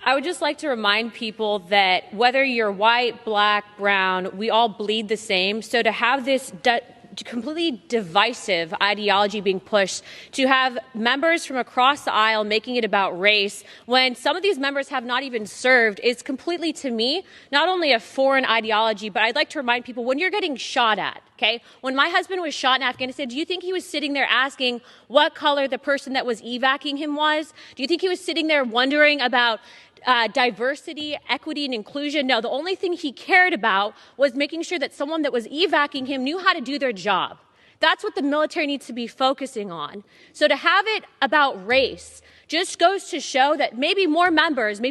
I would just like to remind people that whether you're white, black, brown, we all bleed the same. So to have this completely divisive ideology being pushed, to have members from across the aisle making it about race when some of these members have not even served is completely, to me, not only a foreign ideology, but I'd like to remind people when you're getting shot at, okay? When my husband was shot in Afghanistan, do you think he was sitting there asking what color the person that was evacuating him was? Do you think he was sitting there wondering about diversity, equity, and inclusion? No, the only thing he cared about was making sure that someone that was evacuating him knew how to do their job. That's what the military needs to be focusing on. So to have it about race just goes to show that maybe more members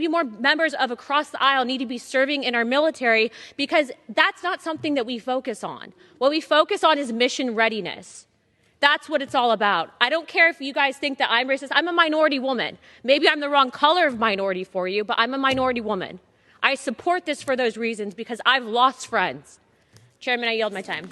of across the aisle need to be serving in our military, because that's not something that we focus on. What we focus on is mission readiness. That's what it's all about. I don't care if you guys think that I'm racist. I'm a minority woman. Maybe I'm the wrong color of minority for you, but I'm a minority woman. I support this for those reasons because I've lost friends. Chairman, I yield my time.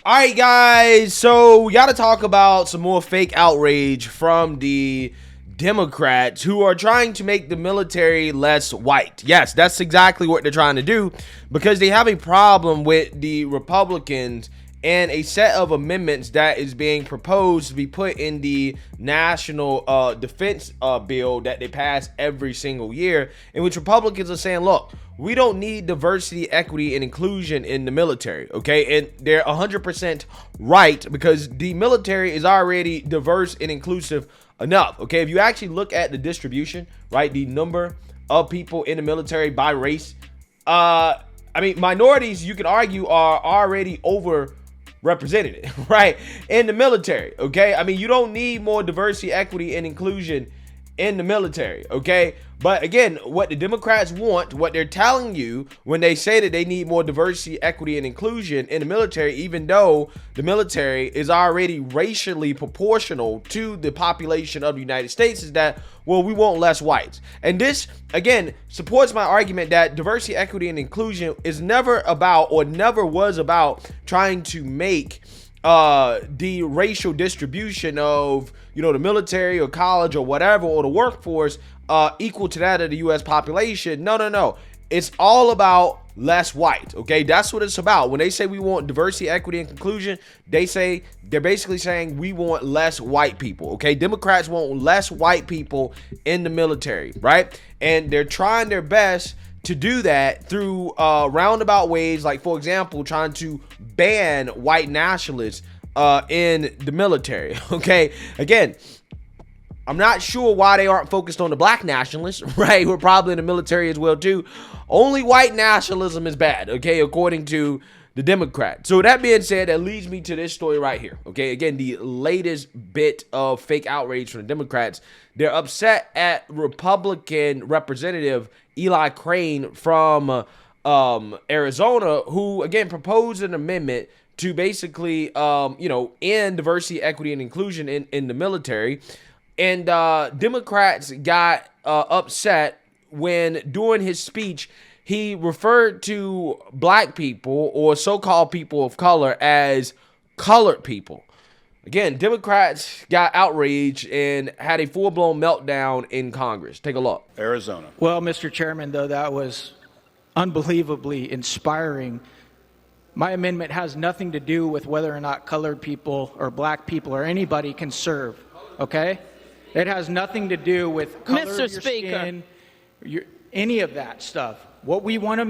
All right, guys. So we got to talk about some more fake outrage from the Democrats who are trying to make the military less white. Yes, that's exactly what they're trying to do, because they have a problem with the Republicans and a set of amendments that is being proposed to be put in the national defense bill that they pass every single year, in which Republicans are saying, look, we don't need diversity, equity, and inclusion in the military, okay? And they're 100% right, because the military is already diverse and inclusive enough, okay? If you actually look at the distribution, right, the number of people in the military by race, I mean, minorities, you could argue, are already overrepresented, right, in the military, okay? I mean, you don't need more diversity, equity, and inclusion in the military, okay? But again, what the Democrats want, what they're telling you when they say that they need more diversity, equity, and inclusion in the military, even though the military is already racially proportional to the population of the United States, is that, well, we want less whites. And this, again, supports my argument that diversity, equity, and inclusion is never about, or never was about, trying to make the racial distribution of, you know, the military or college or whatever, or the workforce equal to that of the U.S. population. No. It's all about less white, okay? That's what it's about. When they say we want diversity, equity, and inclusion, they're basically saying we want less white people, okay? Democrats want less white people in the military, right? And they're trying their best to do that through roundabout ways, like, for example, trying to ban white nationalists in the military, okay? Again, I'm not sure why they aren't focused on the black nationalists, right? We're probably in the military as well, too. Only white nationalism is bad, okay, according to the Democrats. So that being said, that leads me to this story right here, okay? Again, the latest bit of fake outrage from the Democrats. They're upset at Republican Representative Eli Crane from Arizona, who, again, proposed an amendment to basically, end diversity, equity, and inclusion in the military. And Democrats got upset when, during his speech, he referred to black people, or so-called people of color, as colored people. Again, Democrats got outraged and had a full-blown meltdown in Congress. Take a look. Arizona. Well, Mr. Chairman, though that was unbelievably inspiring, my amendment has nothing to do with whether or not colored people or black people or anybody can serve, okay? It has nothing to do with color of your skin, any of that stuff. What we want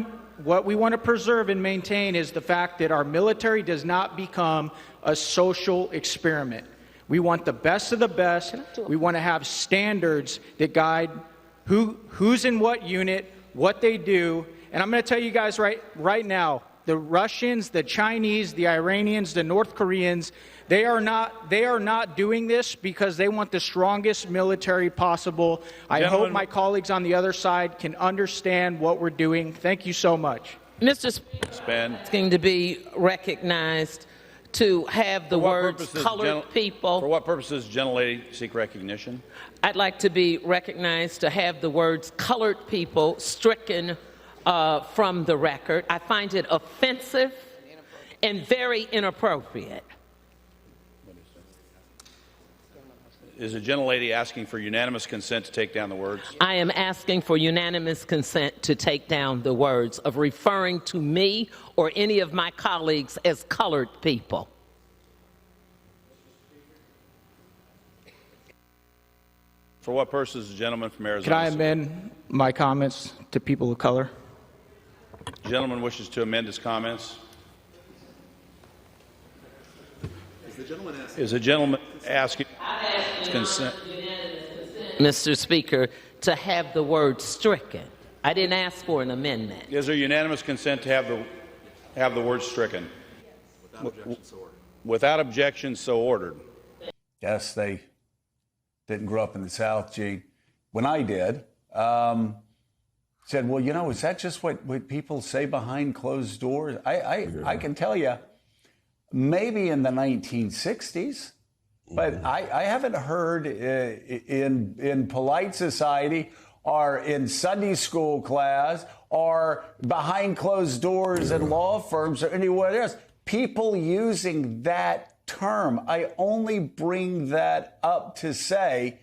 to preserve and maintain is the fact that our military does not become a social experiment. We want the best of the best. We want to have standards that guide who's in what unit, what they do. And I'm going to tell you guys right now, the Russians, the Chinese, the Iranians, the North Koreans, they are not doing this because they want the strongest military possible. I hope my colleagues on the other side can understand what we're doing. Thank you so much. Mr. Speaker, asking to be recognized to have the words colored people. For what purposes does the gentlelady seek recognition? I'd like to be recognized to have the words colored people stricken from the record. I find it offensive and very inappropriate. Is the gentlelady asking for unanimous consent to take down the words? I am asking for unanimous consent to take down the words of referring to me or any of my colleagues as colored people. For what purpose is the gentleman from Arizona? Can I amend my comments to people of color? The gentleman wishes to amend his comments. Is the gentleman asking consent? Mr. Speaker, to have the word stricken. I didn't ask for an amendment. Is there unanimous consent to have the word stricken? Without objection, so ordered. Yes, they didn't grow up in the South, Gene. When I did, said, well, you know, is that just what people say behind closed doors? I can tell you, maybe in the 1960s, but I haven't heard in polite society or in Sunday school class or behind closed doors in law firms or anywhere else, people using that term. I only bring that up to say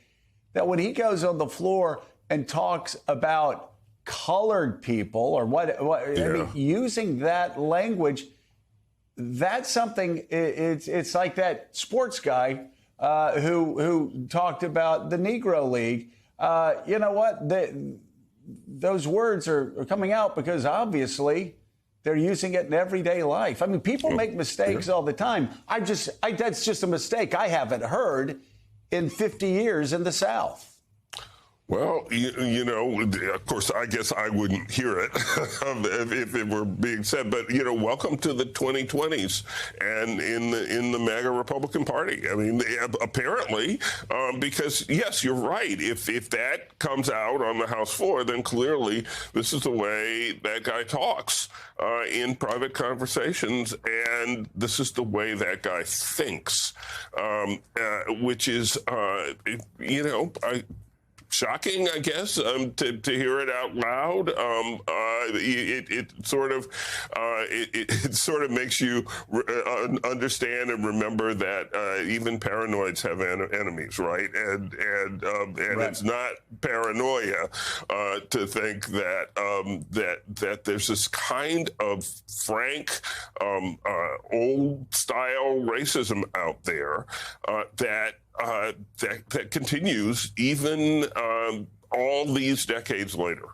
that when he goes on the floor and talks about colored people or I mean, using that language, that's something. It's like that sports guy who talked about the Negro League. You know what? Those words are coming out because obviously they're using it in everyday life. I mean, people make mistakes all the time. That's just a mistake I haven't heard in 50 years in the South. Well, you know, of course, I guess I wouldn't hear it if it were being said. But, you know, welcome to the 2020s and in the MAGA Republican Party. I mean, apparently, because, yes, you're right. If that comes out on the House floor, then clearly this is the way that guy talks in private conversations. And this is the way that guy thinks, which is, you know, shocking, I guess, to hear it out loud. It sort of makes you understand and remember that even paranoids have enemies, right? And right. It's not paranoia to think that that there's this kind of frank, old style racism out there that continues even all these decades later.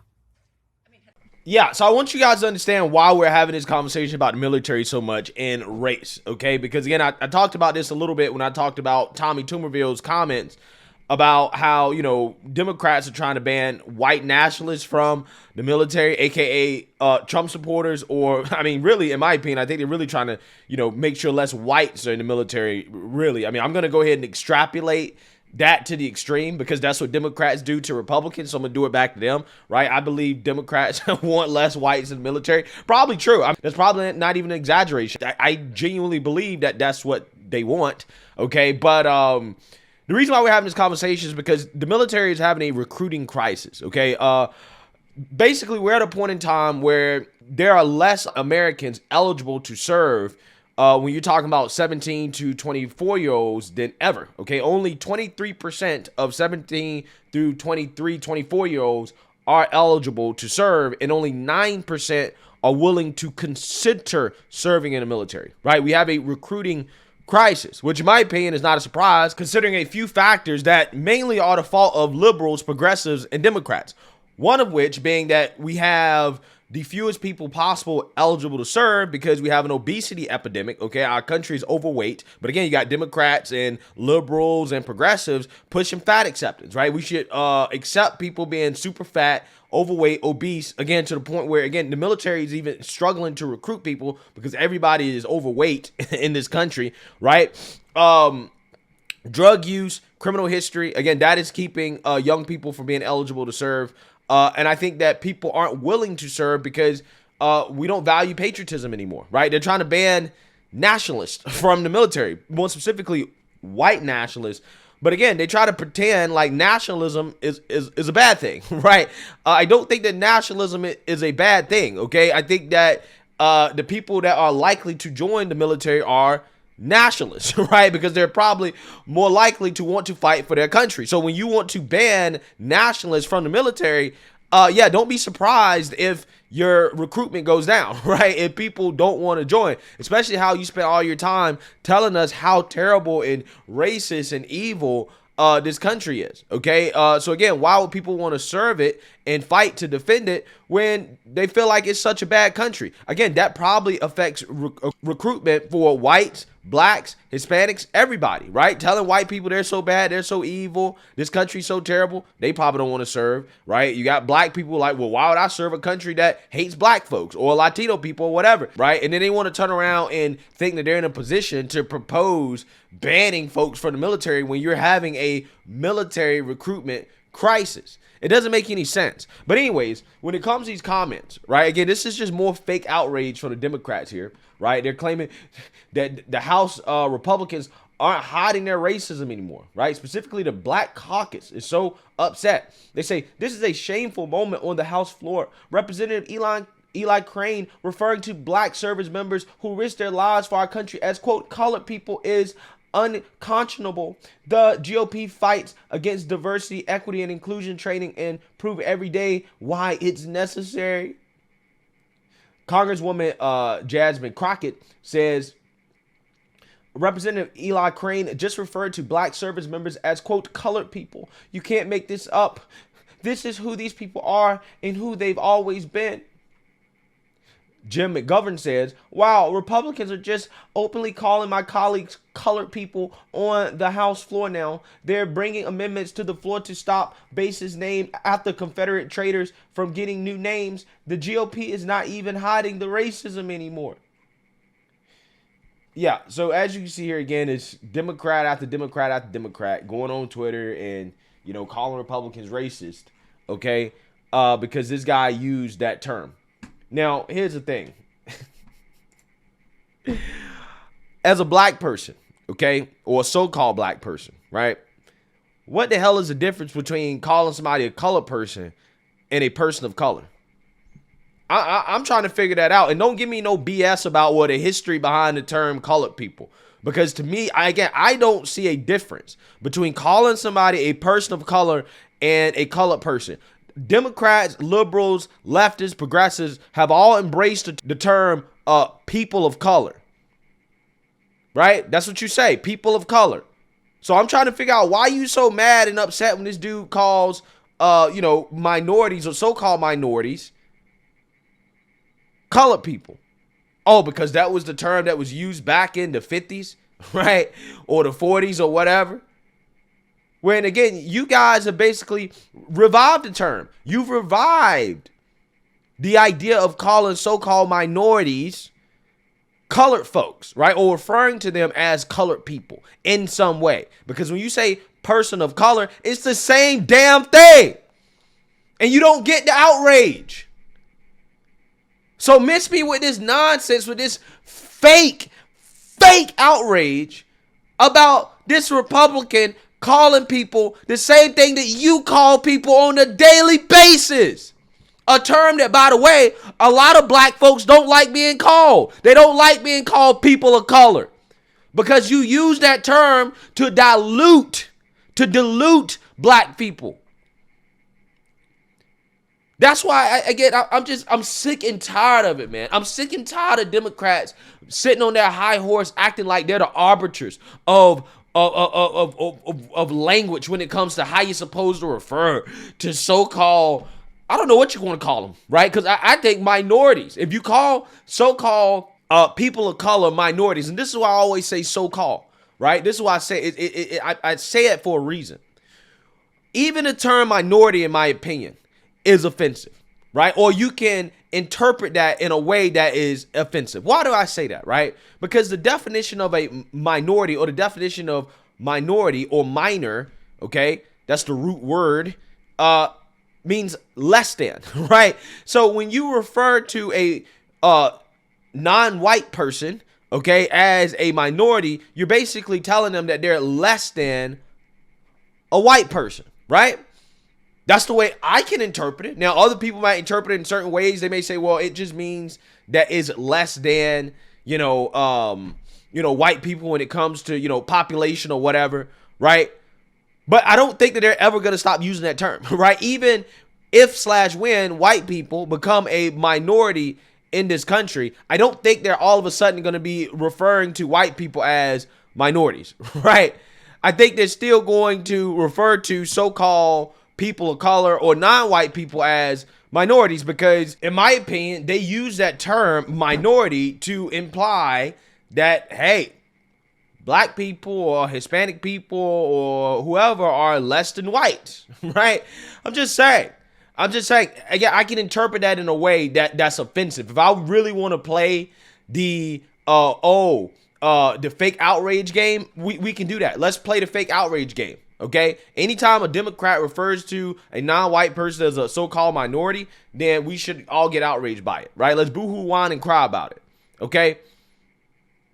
Yeah, so I want you guys to understand why we're having this conversation about the military so much and race, okay? Because, again, I talked about this a little bit when I talked about Tommy Tuberville's comments about how, you know, Democrats are trying to ban white nationalists from the military, a.k.a. Trump supporters, or, I mean, really, in my opinion, I think they're really trying to, you know, make sure less whites are in the military, really. I mean, I'm going to go ahead and extrapolate that to the extreme because that's what Democrats do to Republicans, so I'm going to do it back to them, right? I believe Democrats want less whites in the military. Probably true. I mean, that's probably not even an exaggeration. I genuinely believe that that's what they want, okay? But, the reason why we're having this conversation is because the military is having a recruiting crisis, okay? Basically, we're at a point in time where there are less Americans eligible to serve when you're talking about 17 to 24-year-olds than ever, okay? Only 23% of 17 through 23, 24-year-olds are eligible to serve, and only 9% are willing to consider serving in the military, right? We have a recruiting crisis, which in my opinion is not a surprise considering a few factors that mainly are the fault of liberals, progressives, and Democrats. One of which being that we have the fewest people possible eligible to serve because we have an obesity epidemic, okay? Our country is overweight. But again, you got Democrats and liberals and progressives pushing fat acceptance, right? We should accept people being super fat, overweight, obese, again, to the point where, again, the military is even struggling to recruit people because everybody is overweight in this country, right? Drug use, criminal history, again, that is keeping young people from being eligible to serve. And I think that people aren't willing to serve because we don't value patriotism anymore, right? They're trying to ban nationalists from the military, more specifically white nationalists. But again, they try to pretend like nationalism is a bad thing, right? I don't think that nationalism is a bad thing, okay? I think that the people that are likely to join the military are nationalists, right? Because they're probably more likely to want to fight for their country. So when you want to ban nationalists from the military, don't be surprised if your recruitment goes down, right? If people don't want to join, especially how you spend all your time telling us how terrible and racist and evil this country is, okay? So again, why would people want to serve it and fight to defend it when they feel like it's such a bad country? Again, that probably affects recruitment for whites, blacks, Hispanics, everybody, right? Telling white people they're so bad, they're so evil, this country's so terrible, they probably don't want to serve, right? You got black people like, well, why would I serve a country that hates black folks or Latino people or whatever, right? And then they want to turn around and think that they're in a position to propose banning folks from the military when you're having a military recruitment crisis. It doesn't make any sense. But anyways, when it comes to these comments, right, again, this is just more fake outrage from the Democrats here, right? They're claiming that the House Republicans aren't hiding their racism anymore, right? Specifically, the Black Caucus is so upset. They say, this is a shameful moment on the House floor. Representative Eli Crane referring to black service members who risk their lives for our country as, quote, colored people is unconscionable. The GOP fights against diversity, equity, and inclusion training and prove every day why it's necessary. Congresswoman Jasmine Crockett says, Representative Eli Crane just referred to black service members as, quote, colored people. You can't make this up. This is who these people are and who they've always been. Jim McGovern says, wow, Republicans are just openly calling my colleagues colored people on the House floor now. They're bringing amendments to the floor to stop bases named after Confederate traitors from getting new names. The GOP is not even hiding the racism anymore. Yeah, so as you can see here again, it's Democrat after Democrat after Democrat going on Twitter and, you know, calling Republicans racist, okay, because this guy used that term. Now, here's the thing. As a black person, okay, or a so-called black person, right, what the hell is the difference between calling somebody a colored person and a person of color? I'm trying to figure that out. And don't give me no BS about what the history behind the term colored people. Because to me, I don't see a difference between calling somebody a person of color and a colored person. Democrats, liberals, leftists, progressives have all embraced the term people of color. Right? That's what you say, people of color. So I'm trying to figure out why you so mad and upset when this dude calls, minorities or so-called minorities colored people. Oh, because that was the term that was used back in the 50s, right? Or the 40s or whatever. When, again, you guys have basically revived the term. You've revived the idea of calling so-called minorities colored folks, right? Or referring to them as colored people in some way. Because when you say person of color, it's the same damn thing. And you don't get the outrage. So miss me with this nonsense, with this fake outrage about this Republican calling people the same thing that you call people on a daily basis. A term that, by the way, a lot of black folks don't like being called. They don't like being called people of color because you use that term to dilute black people. That's why, I'm sick and tired of it, man. I'm sick and tired of Democrats sitting on their high horse acting like they're the arbiters of language when it comes to how you're supposed to refer to so-called, I don't know what you want to call them, right? Because I think minorities, if you call so-called people of color minorities, and this is why I always say so-called, right? This is why I say it. I say it for a reason. Even the term minority, in my opinion, is offensive, right? Or you can interpret that in a way that is offensive. Why do I say that, right? Because the definition of a minority, or the definition of minority or minor, okay, that's the root word, means less than, right? So when you refer to a non-white person, okay, as a minority, you're basically telling them that they're less than a white person, right? That's the way I can interpret it. Now, other people might interpret it in certain ways. They may say, well, it just means that is less than, white people when it comes to, population or whatever, right? But I don't think that they're ever going to stop using that term, right? Even if/when white people become a minority in this country, I don't think they're all of a sudden going to be referring to white people as minorities, right? I think they're still going to refer to so-called people of color or non-white people as minorities because, in my opinion, they use that term minority to imply that, hey, black people or Hispanic people or whoever are less than white, right? I'm just saying. Again, I can interpret that in a way that's offensive. If I really want to play the fake outrage game, we can do that. Let's play the fake outrage game, okay? Anytime a Democrat refers to a non-white person as a so-called minority, then we should all get outraged by it, right? Let's boo-hoo, whine, and cry about it, okay?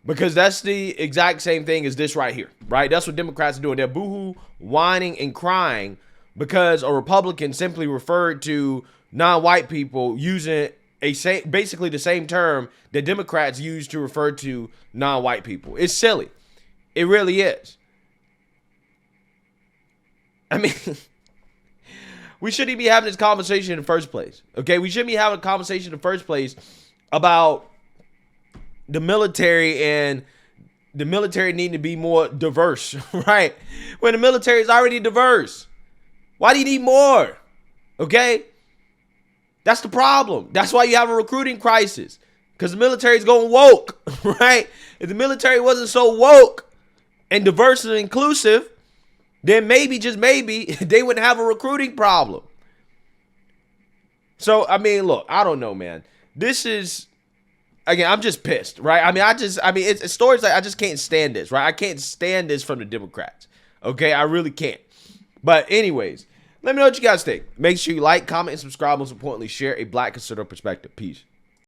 Because that's the exact same thing as this right here, right? That's what Democrats are doing. They're boo-hoo, whining, and crying because a Republican simply referred to non-white people using basically the same term that Democrats use to refer to non-white people. It's silly. It really is. I mean, we shouldn't be having this conversation in the first place, okay? We shouldn't be having a conversation in the first place about the military and the military needing to be more diverse, right? When the military is already diverse. Why do you need more? Okay? That's the problem. That's why you have a recruiting crisis. Because the military is going woke, right? If the military wasn't so woke and diverse and inclusive, then maybe, just maybe, they wouldn't have a recruiting problem. So, I mean, look, I don't know, man. This is... Again, I'm just pissed, right? It's stories like I just can't stand this, right? I can't stand this from the Democrats, okay? I really can't. But anyways, let me know what you guys think. Make sure you like, comment, and subscribe. Most importantly, share a Black conservative perspective. Peace.